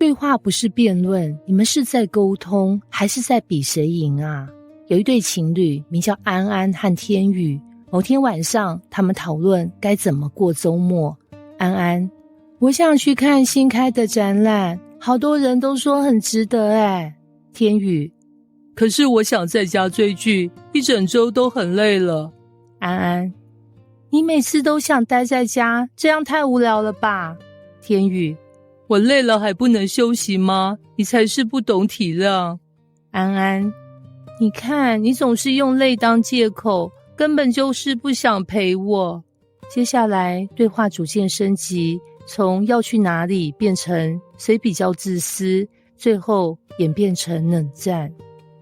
對話不是辯論，你們是在溝通，還是在比誰贏啊？有一對情侶，名叫安安和天宇。某天晚上，他們討論該怎麼過週末。安安，我想去看新開的展覽，好多人都說很值得哎。天宇，可是我想在家追劇，一整週都很累了。安安，你每次都想待在家，這樣太無聊了吧？天宇，我累了還不能休息嗎？你才是不懂體諒。安安，你看，你總是用累當借口，根本就是不想陪我。接下來對話逐漸升級，從要去哪裡變成誰比較自私，最後演變成冷戰。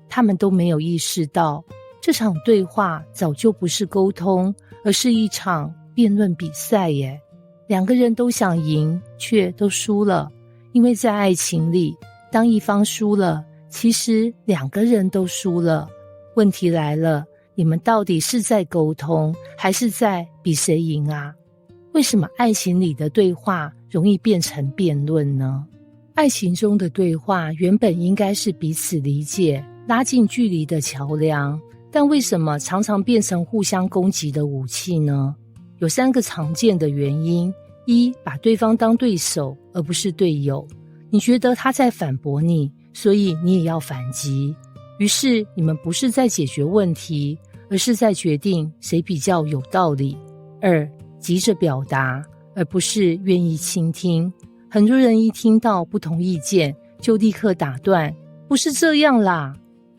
他們都沒有意識到，這場對話早就不是溝通，而是一場辯論比賽耶。兩個人都想贏，卻都輸了。因為在愛情裡，當一方輸了，其實兩個人都輸了。問題來了，你們到底是在溝通，還是在比誰贏啊？為什麼愛情裡的對話容易變成辯論呢？愛情中的對話原本應該是彼此理解、拉近距離的橋梁，但為什麼常常變成互相攻擊的武器呢？有3個常見的原因。一，把對方當對手而不是隊友，你覺得他在反駁你，所以你也要反擊，於是你們不是在解決問題，而是在決定誰比較有道理。2，急着表達，而不是願意傾聽。很多人一聽到不同意見就立刻打斷，不是這樣啦。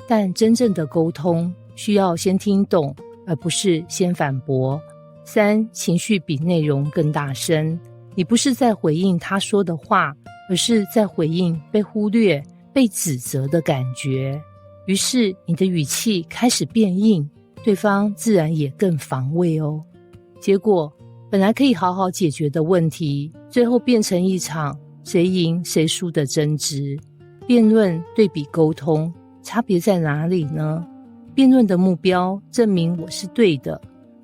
但真正的溝通需要先聽懂，而不是先反駁。3，情緒比內容更大聲，你不是在回應他說的話，而是在回應被忽略、被指責的感覺。於是你的語氣開始變硬，對方自然也更防衛哦。結果本來可以好好解決的問題，最後變成一場誰贏誰輸的爭執。辯論對比溝通，差別在哪裡呢？辯論的目標證明我是對的，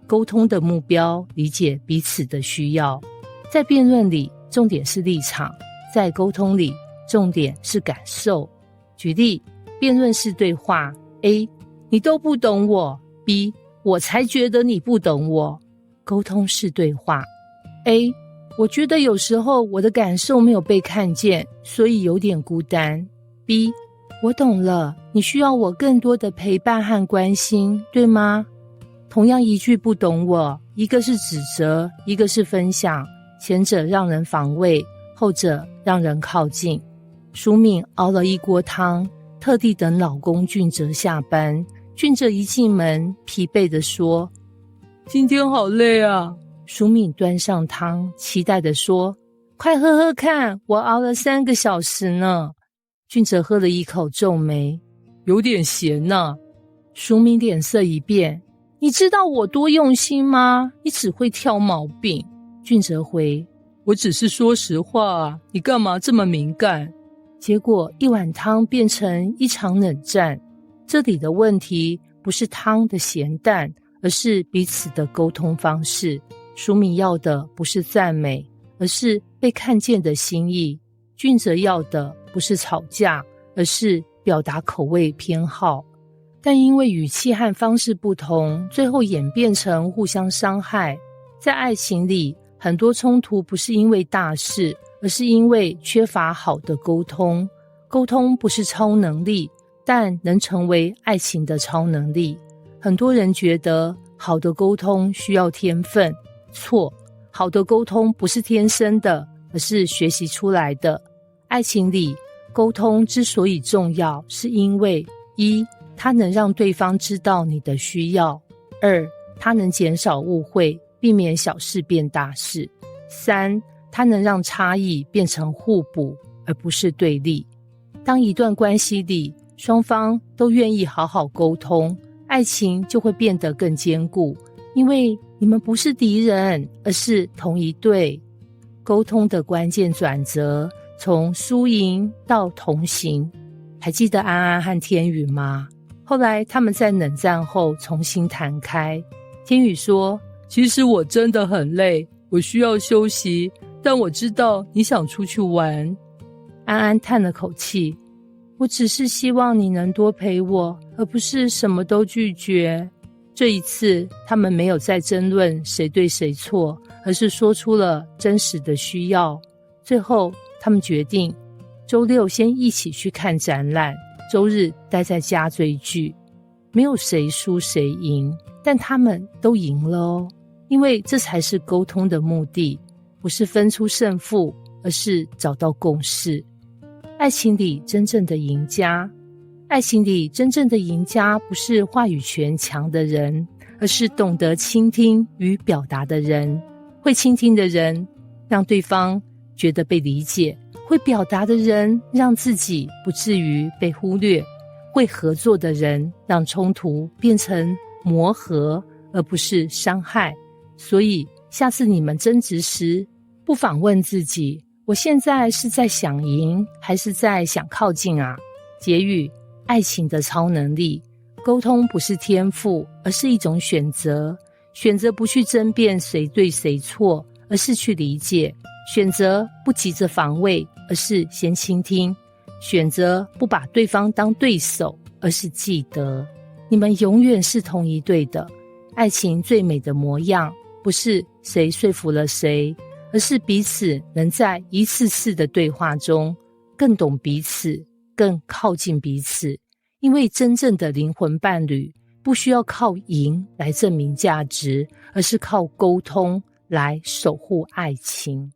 溝通的目標理解彼此的需要。在辯論裡，重點是立場；在溝通裡，重點是感受。舉例，辯論是對話 A， 你都不懂我 B， 我才覺得你不懂我。溝通是對話 A， 我覺得有時候我的感受沒有被看見，所以有點孤單。B， 我懂了，你需要我更多的陪伴和關心，對嗎？同樣一句不懂我，一個是指責，一個是分享，前者讓人防衛，後者讓人靠近。淑敏熬了一鍋湯，特地等老公俊哲下班。俊哲一進門，疲憊地說：今天好累啊。淑敏端上湯，期待地說：快喝喝看，我熬了3個小時呢。俊哲喝了一口，皺眉：有點鹹啊。淑敏臉色一變：你知道我多用心嗎？你只會挑毛病。俊哲回：我只是說實話啊，你幹嘛這麼敏感？結果一碗湯變成一場冷戰。這裡的問題不是湯的鹹淡，而是彼此的溝通方式。淑敏要的不是讚美，而是被看見的心意。俊哲要的不是吵架，而是表達口味偏好。但因為語氣和方式不同，最後演變成互相傷害。在愛情裡，很多衝突不是因為大事，而是因為缺乏好的溝通。溝通不是超能力，但能成為愛情的超能力。很多人覺得好的溝通需要天分，錯，好的溝通不是天生的，而是學習出來的。愛情裡，溝通之所以重要，是因為1，它能讓對方知道你的需要；2，它能減少誤會，避免小事變大事；3，它能讓差異變成互補，而不是對立。當一段關係裡，雙方都願意好好溝通，愛情就會變得更堅固，因為你們不是敵人，而是同一隊。溝通的關鍵轉折，從輸贏到同行。還記得安安和天宇嗎？後來他們在冷戰後重新談開。天宇說：其實我真的很累，我需要休息，但我知道你想出去玩。安安嘆了口氣，我只是希望你能多陪我，而不是什麼都拒絕。這一次，他們沒有再爭論誰對誰錯，而是說出了真實的需要。最後，他們決定週六先一起去看展覽，週日待在家追劇。沒有誰輸誰贏，但他們都贏了哦，因為這才是溝通的目的，不是分出勝負，而是找到共識。愛情裡真正的贏家，不是話語權強的人，而是懂得傾聽與表達的人。會傾聽的人，讓對方覺得被理解；會表達的人，讓自己不至於被忽略；會合作的人，讓衝突變成磨合，而不是傷害。所以，下次你們爭執時，不妨問自己：我現在是在想贏，還是在想靠近啊？結語：愛情的超能力，溝通不是天賦，而是一種選擇。選擇不去爭辯誰對誰錯，而是去理解；選擇不急着防衛，而是先傾聽；選擇不把對方當對手，而是記得你們永遠是同一隊的。愛情最美的模樣，不是誰說服了誰，而是彼此能在一次次的對話中更懂彼此，更靠近彼此。因為真正的靈魂伴侶不需要靠贏來證明價值，而是靠溝通來守護愛情。